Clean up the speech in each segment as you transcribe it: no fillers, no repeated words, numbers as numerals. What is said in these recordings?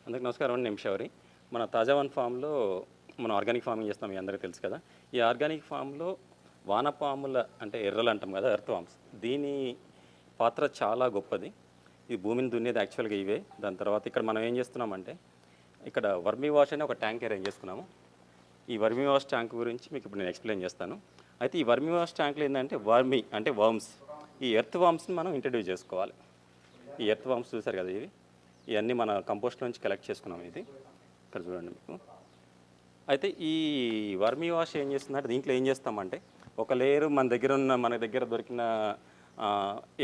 అందరికీ నమస్కారం అండి. నిమిషావరి. మన తాజా వన్ ఫామ్లో మనం ఆర్గానిక్ ఫార్మింగ్ చేస్తాం, మీ అందరికీ తెలుసు కదా. ఈ ఆర్గానిక్ ఫామ్లో వానపాముల అంటే ఎర్రలు అంటాం కదా, ఎర్త్ వామ్స్, దీని పాత్ర చాలా గొప్పది. ఇది భూమిని దున్నేది యాక్చువల్గా ఇవే. దాని తర్వాత ఇక్కడ మనం ఏం చేస్తున్నామంటే, ఇక్కడ వర్మీ వాష్ అనే ఒక ట్యాంక్ అరేంజ్ చేసుకున్నాము. ఈ వర్మీ వాష్ ట్యాంక్ గురించి మీకు ఇప్పుడు నేను ఎక్స్ప్లెయిన్ చేస్తాను. అయితే ఈ వర్మీ వాష్ ట్యాంక్లో ఏంటంటే వర్మీ అంటే వర్మ్స్, ఈ ఎర్త్ వామ్స్ని మనం ఇంట్రడ్యూస్ చేసుకోవాలి. ఈ ఎర్త్ వామ్స్ చూసారు కదా, ఇవన్నీ మన కంపోస్ట్ నుంచి కలెక్ట్ చేసుకున్నాం. ఇది ఇక్కడ చూడండి మీకు. అయితే ఈ వర్మీ వాష్ ఏం చేస్తుందంటే, దీంట్లో ఏం చేస్తామంటే, ఒక లేయర్ మన దగ్గర దొరికిన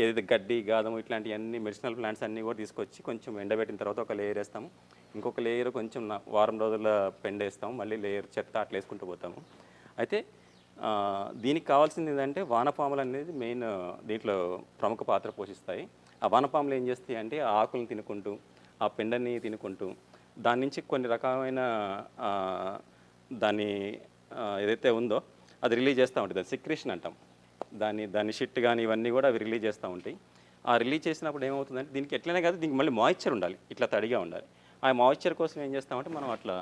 ఏదైతే గడ్డి, గాదము ఇట్లాంటివన్నీ మెడిసినల్ ప్లాంట్స్ అన్నీ కూడా తీసుకొచ్చి కొంచెం ఎండబెట్టిన తర్వాత ఒక లేయర్ వేస్తాము. ఇంకొక లేయర్ కొంచెం వారం రోజుల పెండ వేస్తాము. మళ్ళీ లేయర్ చెత్త అట్లా వేసుకుంటూ పోతాము. అయితే దీనికి కావాల్సింది ఏంటంటే, వానపాములు అనేది మెయిన్ దీంట్లో ప్రముఖ పాత్ర పోషిస్తాయి. ఆ వానపాములు ఏం చేస్తాయి అంటే, ఆ ఆకులను తినుకుంటూ, ఆ పెండని తినుకుంటూ, దాని నుంచి కొన్ని రకమైన దాన్ని ఏదైతే ఉందో అది రిలీజ్ చేస్తూ ఉంటుంది. దాన్ని సిక్రేషన్ అంటాం. దాని షిట్ కానీ ఇవన్నీ కూడా అవి రిలీజ్ చేస్తూ ఉంటాయి. ఆ రిలీజ్ చేసినప్పుడు ఏమవుతుందంటే, దీనికి ఎట్లనే కాదు, దీనికి మళ్ళీ మాయిశ్చర్ ఉండాలి, ఇట్లా తడిగా ఉండాలి. ఆ మాయిశ్చర్ కోసం ఏం చేస్తామంటే, మనం అట్లా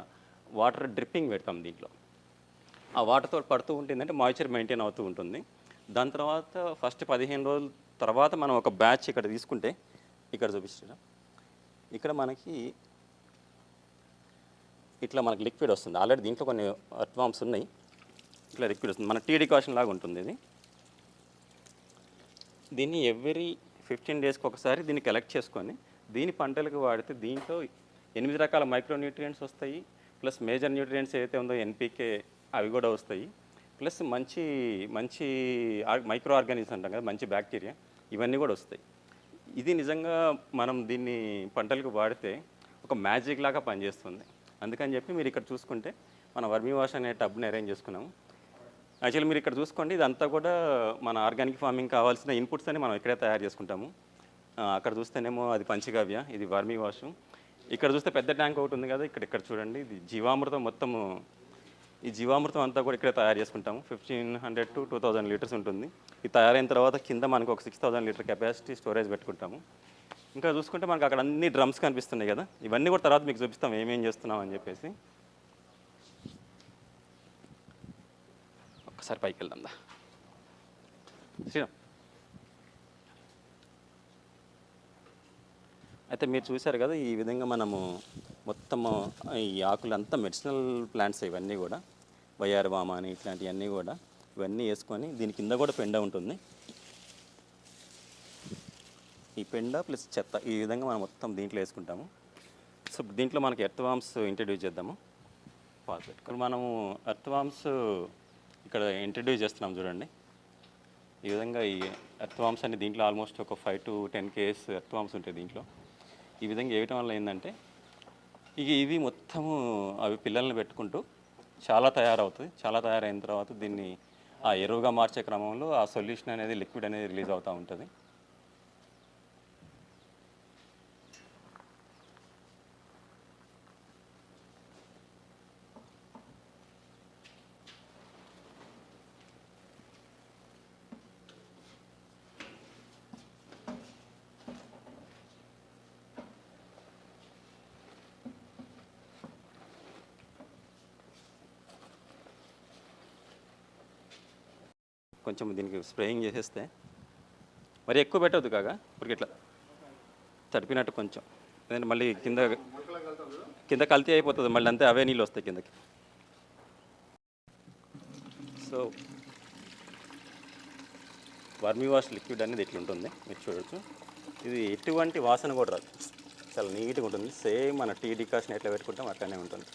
వాటర్ డ్రిప్పింగ్ పెడతాం దీంట్లో. ఆ వాటర్తో పడుతూ ఉంటుందంటే మాయిశ్చర్ మెయింటైన్ అవుతూ ఉంటుంది. దాని తర్వాత ఫస్ట్ 15 రోజుల తర్వాత మనం ఒక బ్యాచ్ ఇక్కడ తీసుకుంటే, ఇక్కడ చూపిస్తున్నా, ఇక్కడ మనకి ఇట్లా మనకి లిక్విడ్ వస్తుంది. ఆల్రెడీ దీంట్లో కొన్ని ఎర్త్ వామ్స్ ఉన్నాయి. ఇట్లా లిక్విడ్ వస్తుంది, మన టీ డికాషన్ లాగా ఉంటుంది ఇది. దీన్ని ఎవ్రీ 15 డేస్కి ఒకసారి దీన్ని కలెక్ట్ చేసుకొని దీని పంటలకు వాడితే దీంట్లో 8 రకాల మైక్రో న్యూట్రియంట్స్ వస్తాయి. ప్లస్ మేజర్ న్యూట్రియంట్స్ ఏదైతే ఉందో ఎన్పికే అవి కూడా వస్తాయి. ప్లస్ మంచి మంచి మైక్రో ఆర్గానిజమ్స్ అంటాం కదా, మంచి బ్యాక్టీరియా, ఇవన్నీ కూడా వస్తాయి. ఇది నిజంగా మనం దీన్ని పంటలకు వాడితే ఒక మ్యాజిక్ లాగా పనిచేస్తుంది. అందుకని చెప్పి మీరు ఇక్కడ చూసుకుంటే మన వర్మీ వాష్ అనే టబ్ని అరేంజ్ చేసుకున్నాము. యాక్చువల్లీ మీరు ఇక్కడ చూసుకోండి, ఇదంతా కూడా మన ఆర్గానిక్ ఫార్మింగ్ కావాల్సిన ఇన్పుట్స్ అని మనం ఇక్కడే తయారు చేసుకుంటాము. అక్కడ చూస్తేనేమో అది పంచగవ్య, ఇది వర్మీ వాష్. ఇక్కడ చూస్తే పెద్ద ట్యాంక్ ఒకటి ఉంది కదా, ఇక్కడ చూడండి, ఇది జీవామృతం. మొత్తము ఈ జీవామృతం అంతా కూడా ఇక్కడే తయారు చేసుకుంటాము. 1500 to 2000 లీటర్స్ ఉంటుంది. ఇది తయారైన తర్వాత కింద మనకు ఒక 6000 లీటర్ కెపాసిటీ స్టోరేజ్ పెట్టుకుంటాము. ఇంకా చూసుకుంటే మనకు అక్కడ అన్ని డ్రమ్స్ కనిపిస్తున్నాయి కదా, ఇవన్నీ కూడా తర్వాత మీకు చూపిస్తాం ఏమేం చేస్తున్నాం అని చెప్పేసి. ఒక్కసారి పైకి వెళ్దాం దా శ్రీరామ్. అయితే మీరు చూశారు కదా, ఈ విధంగా మనము మొత్తము ఈ ఆకులంతా మెడిసినల్ ప్లాంట్స్, ఇవన్నీ కూడా వయ్యారవామ అని ఇట్లాంటివన్నీ కూడా ఇవన్నీ వేసుకొని దీని కింద కూడా పెండ ఉంటుంది. ఈ పెండ ప్లస్ చెత్త ఈ విధంగా మనం మొత్తం దీంట్లో వేసుకుంటాము. సో దీంట్లో మనకి ఎర్త్ వామ్స్ ఇంట్రడ్యూస్ చేద్దాము. ఇక్కడ మనము ఎర్త్ వామ్స్ ఇక్కడ ఇంట్రడ్యూస్ చేస్తున్నాం చూడండి. ఈ విధంగా ఈ ఎర్త్ వామ్స్ అన్ని దీంట్లో ఆల్మోస్ట్ ఒక 5 to 10 kgs ఎర్త్ వామ్స్ ఉంటాయి దీంట్లో. ఈ విధంగా వేయటం వల్ల ఏంటంటే, ఇవి మొత్తము అవి పిల్లల్ని పెట్టుకుంటూ చాలా తయారవుతుంది. చాలా తయారైన తర్వాత దీన్ని ఆ ఎరువుగా మార్చే క్రమంలో ఆ సొల్యూషన్ అనేది, లిక్విడ్ అనేది రిలీజ్ అవుతూ ఉంటుంది. కొంచెం దీనికి స్ప్రేయింగ్ చేసేస్తే, మరి ఎక్కువ పెట్టవద్దు కాగా, ఇప్పుడు ఇట్లా తడిపినట్టు కొంచెం, ఎందుకంటే మళ్ళీ కింద కల్తీ అయిపోతుంది, మళ్ళీ అంతే అవే నీళ్ళు వస్తాయి కిందకి. సో వర్మీ వాష్ లిక్విడ్ అనేది ఇట్లా ఉంటుంది, మీరు చూడవచ్చు. ఇది ఎటువంటి వాసన కూడా రాదు, చాలా నీట్గా ఉంటుంది. సేమ్ మన టీ డికాషన్ ఎట్లా పెట్టుకుంటాం అట్లనే ఉంటుంది.